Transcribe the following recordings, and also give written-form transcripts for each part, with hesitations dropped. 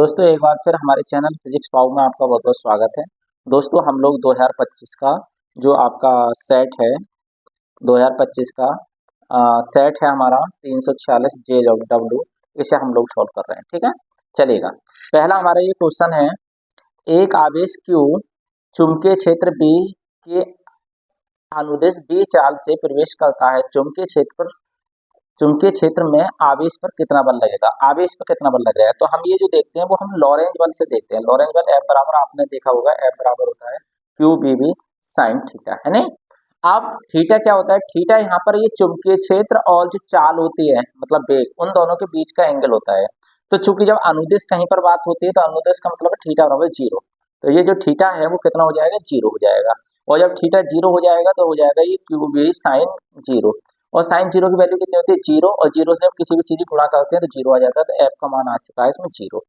दोस्तों एक बार फिर हमारे चैनल फिजिक्स पाव में आपका बहुत बहुत स्वागत है। दोस्तों हम लोग 2025 का जो आपका सेट है 2025 का सेट है हमारा 346 JW, इसे हम लोग सॉल्व कर रहे हैं। ठीक है, चलिएगा। पहला हमारा ये क्वेश्चन है, एक आवेश Q चुंबकीय क्षेत्र B के अनुदिश B चाल से प्रवेश करता है। चुंबकीय क्षेत्र में आवेश पर कितना बल लगेगा, आवेश पर कितना बल लगेगा। तो हम ये जो देखते हैं वो हम लॉरेंज बल से देखते हैं। लॉरेंज बल F बराबर आपने देखा होगा, F बराबर होता है QBB साइन थीटा, है नहीं। अब थीटा क्या होता है, थीटा यहाँ पर ये चुंबकीय क्षेत्र और जो चाल होती है मतलब वेग, उन दोनों के बीच का एंगल होता है। तो चूंकि जब अनुदिश कहीं पर बात होती है तो अनुदिश का मतलब थीटा बराबर 0। तो ये जो थीटा है वो कितना हो जाएगा, 0 हो जाएगा। और जब थीटा 0 हो जाएगा तो हो जाएगा ये QB साइन 0। और साइन 0 की वैल्यू कितनी होती है, 0। और 0 से हम किसी भी चीज की गुणा करते हैं तो 0 आ जाता है। तो F का मान आ चुका है इसमें 0।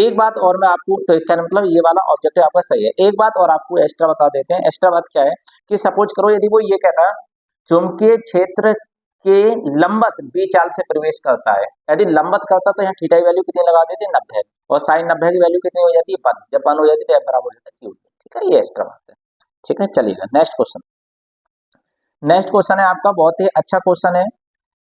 एक बात और मैं आपको, तो इसका मतलब ये वाला ऑब्जेक्टिव आपका सही है। एक बात और आपको एक्स्ट्रा बता देते हैं। एक्स्ट्रा बात क्या है कि सपोज करो यदि वो ये कहता है चुंबकीय क्षेत्र के लंबवत B चाल से प्रवेश करता है, यदि लंबवत करता तो यहाँ थीटा की वैल्यू कितनी लगा देते हैं, 90। और साइन 90 की वैल्यू कितनी हो जाती है, 1। जब 1 हो जाती है तो F बराबर हो जाता है Q। ठीक है, ये एक्स्ट्रा बात है। ठीक है, चलिएगा नेक्स्ट क्वेश्चन। नेक्स्ट क्वेश्चन है आपका बहुत ही अच्छा क्वेश्चन है।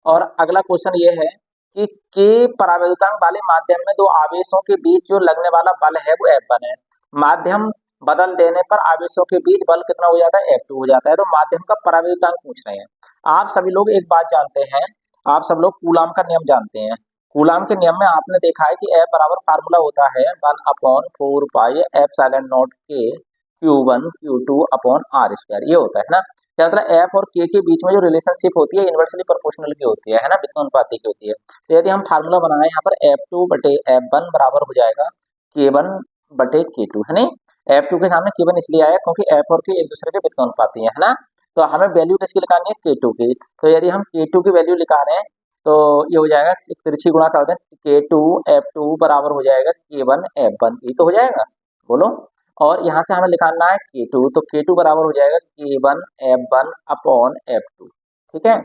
और अगला क्वेश्चन ये है कि के परावैद्युतांक वाले माध्यम में दो आवेशों के बीच जो लगने वाला बल है वो F1 है। माध्यम बदल देने पर आवेशों के बीच बल कितना हो जाता है, F2 हो जाता है। तो माध्यम का परावैद्युतांक पूछ रहे हैं। आप सभी लोग एक बात जानते हैं, आप सब लोग कूलाम का नियम जानते हैं। कूलाम के नियम में आपने देखा है कि F बराबर फार्मूला होता है 1/4 पाई एप्सिलॉन नॉट के Q1 Q2 अपॉन R²। ये होता है ना। क्या मतलब F और K के बीच में जो रिलेशनशिप होती है इन्वर्सली प्रोपोर्शनल की होती है ना, व्युत्क्रमानुपाती की होती है। तो यदि हम फार्मूला बनाए यहाँ पर F2/F1 बराबर हो जाएगा K1/K2, है नहीं। F2 के सामने K1 इसलिए आया क्योंकि F और K एक दूसरे के व्युत्क्रमानुपाती है ना। तो हमें वैल्यू किसकी निकालनी है, K2 की। तो यदि हम K2 की वैल्यू निकाल रहे हैं तो ये हो जाएगा, तिरछी गुणा कर दें, K2 F2 बराबर हो जाएगा K1 F1। ये तो हो जाएगा, बोलो। और यहाँ से हमें निकालना है K2, तो K2 बराबर हो जाएगा K1 F1 अपॉन F2। ठीक है,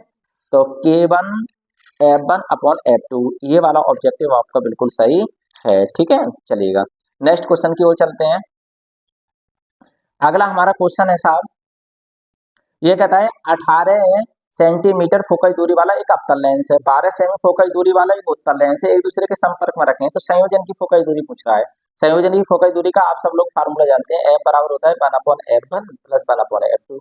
तो K1 F1 अपॉन F2, ये वाला ऑब्जेक्टिव आपका बिल्कुल सही है। ठीक है, चलिएगा नेक्स्ट क्वेश्चन की ओर चलते हैं। अगला हमारा क्वेश्चन है साहब, ये कहता है 18 सेंटीमीटर फोकस दूरी वाला एक अवतल लेंस है, 12 सेमी फोकस दूरी वाला एक उत्तल लेंस है, एक दूसरे के संपर्क में रखे हैं। तो संयोजन की फोकस दूरी पूछ रहा है। संयोजन की फोकस दूरी का आप सब लोग फार्मूला जानते हैं, F बराबर होता है 1/F1 प्लस 1/F2।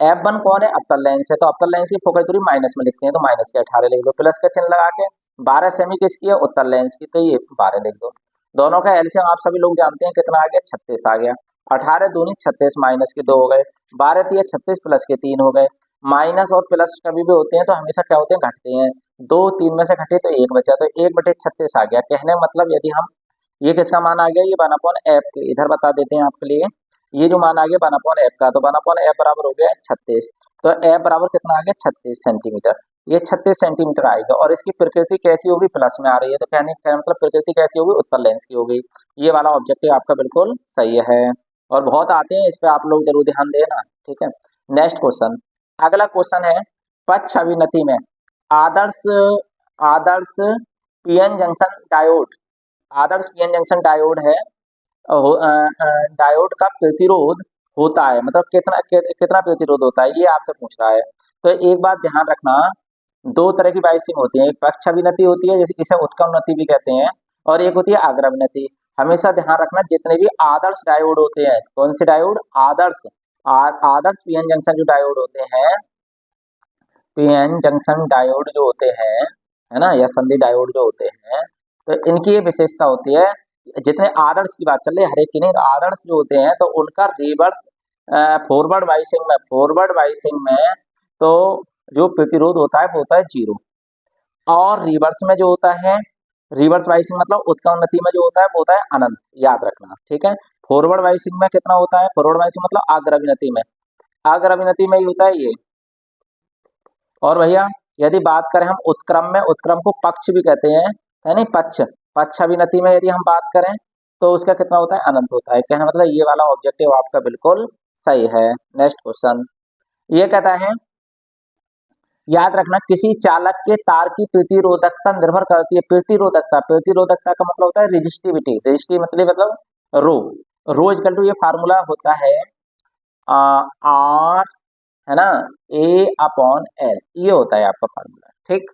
F1 कौन है, अवतल लेंस है। तो अवतल लेंस की फोकस दूरी माइनस में लिखते हैं, तो माइनस के 18 लिख दो, प्लस का चिन्ह लगा के 12 सेमी किसकी है, उत्तल लेंस की, तो ये 12 लिख दो। दोनों का एलसीएम आप सभी लोग जानते हैं कितना आ गया, 36 आ गया। 18 दूनी 36, माइनस के 2 हो गए, 12 तिया 36 प्लस के 3 हो गए। माइनस और प्लस कभी भी होते हैं तो हमेशा क्या होते हैं, घटते हैं। 2 3 में से घटे तो 1 बचा, तो 1/36 आ गया। कहने का मतलब यदि हम, ये किसका मान आ गया, ये 1/F के, इधर बता देते हैं आपके लिए। ये जो मान आ गया 1/F का, तो 1/F बराबर हो गया 36। तो F बराबर कितना आ गया, 36 सेंटीमीटर। ये 36 सेंटीमीटर आएगा। और इसकी प्रकृति कैसी होगी, प्लस में आ रही है, तो कहने का मतलब प्रकृति कैसी होगी, उत्तल लेंस की होगी। ये वाला ऑब्जेक्टिव आपका बिल्कुल सही है। और बहुत आते हैं, इस पे आप लोग जरूर ध्यान देना। ठीक है, नेक्स्ट क्वेश्चन। अगला क्वेश्चन है, पक्ष अभिनति में आदर्श आदर्श पीएन जंक्शन डायोड, आदर्श पीएन जंक्शन डायोड है। डायोड का प्रतिरोध होता है, मतलब कितना प्रतिरोध होता है, ये आपसे पूछ रहा है। तो एक बात ध्यान रखना, दो तरह की बाइसिंग होती है, एक पक्ष अभिनति होती है, जैसे इसे उत्क्रमनति भी कहते हैं, और एक होती है अग्रभिनति। हमेशा ध्यान रखना, जितने भी आदर्श डायोड होते हैं, कौन से डायोड, आदर्श पीएन जंक्शन जो डायोड होते हैं, पीएन जंक्शन डायोड जो होते हैं, है ना, या संधि डायोड जो होते हैं, तो इनकी ये विशेषता होती है, जितने आदर्श की बात चल रही है, हर एक की नहीं, तो आदर्श जो होते हैं तो उनका रिवर्स फॉरवर्ड बाइसिंग में तो जो प्रतिरोध होता है वो होता है 0। और रिवर्स में जो होता है, रिवर्स बाइसिंग मतलब उत्क्रमणति में जो होता है वो होता है अनंत, याद रखना। ठीक है, फॉरवर्ड बाइसिंग में कितना होता है, फॉरवर्ड बाइसिंग मतलब अग्रभिनति में, अग्रभिनति में ही होता है ये। और भैया यदि बात करें हम उत्क्रम में, उत्क्रम को पक्ष भी कहते हैं, है नहीं, पक्ष अभिनति में यदि हम बात करें तो उसका कितना होता है, अनंत होता है। कहना मतलब ये वाला ऑब्जेक्टिव आपका बिल्कुल सही है। नेक्स्ट क्वेश्चन, ये कहता है याद रखना, किसी चालक के तार की प्रतिरोधकता निर्भर करती है, प्रतिरोधकता, प्रतिरोधकता का मतलब होता है रेजिस्टिविटी, रेजिस्टिव मतलब रो, रो इक्वल टू, ये फार्मूला होता है आर, है ना, ए अपॉन एल, ये होता है आपका फार्मूला, ठीक।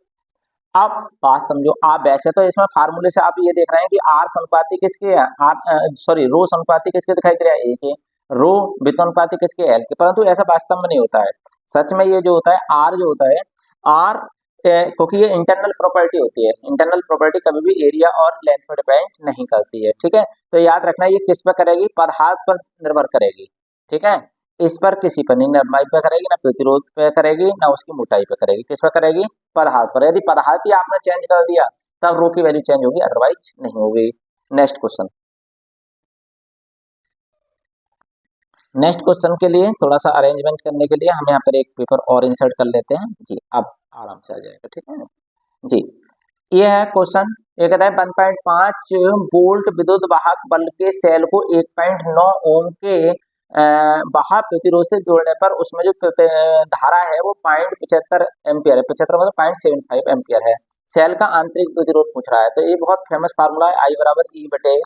अब बात समझो, आप वैसे तो इसमें फार्मूले से आप ये देख रहे हैं कि आर समानुपाती किसके है, आर सॉरी रो समानुपाती किसके दिखाई दे रहा है, ए के, रो व्युत्पन्नपाती किसके, एल के, परंतु ऐसा वास्तव में नहीं होता है। सच में ये जो होता है आर जो होता है, आर क्योंकि ये इंटरनल प्रॉपर्टी होती है, इंटरनल प्रॉपर्टी कभी भी एरिया और लेंथ पर डिपेंड नहीं करती है, ठीक है। तो याद रखना ये किस पर करेगी, पदार्थ पर निर्भर करेगी, ठीक है। इस पर किसी पर नहीं नरमाई पे करेगी, ना प्रतिरोध पे करेगी, ना उसकी मोटाई पे करेगी, किस पर करेगी, पदार्थ पर। यदि पदार्थ ही आपने चेंज कर दिया तब रो की वैल्यू चेंज होगी, अदरवाइज नहीं होगी। नेक्स्ट क्वेश्चन, नेक्स्ट क्वेश्चन के लिए थोड़ा सा अरेंजमेंट करने के लिए हम यहाँ पर एक पेपर और इंसर्ट कर लेते हैं जी, अब आराम से आ जाएगा, ठीक है जी। ये है क्वेश्चन, ये कहता है 1.5 वोल्ट विद्युत वाहक बल्ब के सेल को 1.9 ओम के बाहर प्रतिरोध से जोड़ने पर उसमें जो धारा है वो 0.75 एम्पियर है, 75 मतलब 0.75 एम्पियर है। सेल का आंतरिक प्रतिरोध पूछ रहा है, तो ये बहुत फेमस फार्मूला है, आई बराबर ई बटे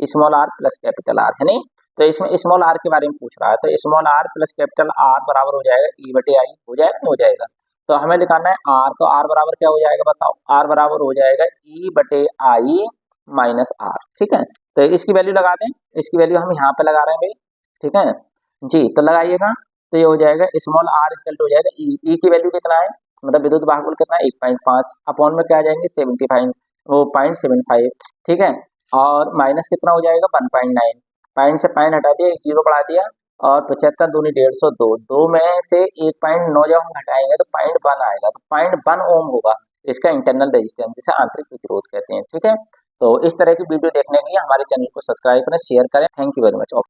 small R plus capital R, है नहीं। तो इसमें स्मॉल आर के बारे में पूछ रहा है, तो small R plus capital R बराबर हो जाएगा ई बटे आई, हो जाएगा नहीं हो जाएगा। तो हमें लिखाना है आर, तो आर बराबर क्या हो जाएगा बताओ, आर बराबर हो जाएगा ई बटे आई माइनस आर, ठीक है। तो इसकी वैल्यू लगा दें, इसकी वैल्यू हम यहाँ पे लगा रहे हैं भाई, ठीक है जी। तो लगाइएगा, तो ये हो जाएगा स्मॉल आर इक्वल टू हो जाएगा ई की वैल्यू कितना है, मतलब विद्युत वाहक बल कितना है 1.5, अपॉन में क्या आ जाएंगे 75, वो 0.75, ठीक है। और माइनस कितना हो जाएगा 1.9, पॉइंट से पॉइंट हटा दिया, एक जीरो बढ़ा दिया, और 75 दूनी 150, दो में से 1.9 जब हम घटाएंगे तो 0.1 आएगा, तो 0.1 ओम होगा इसका इंटरनल रेजिस्टेंस, जिसे आंतरिक प्रतिरोध कहते हैं, ठीक है। तो इस तरह की वीडियो देखने के लिए हमारे चैनल को सब्सक्राइब करें, शेयर करें। Thank you very much.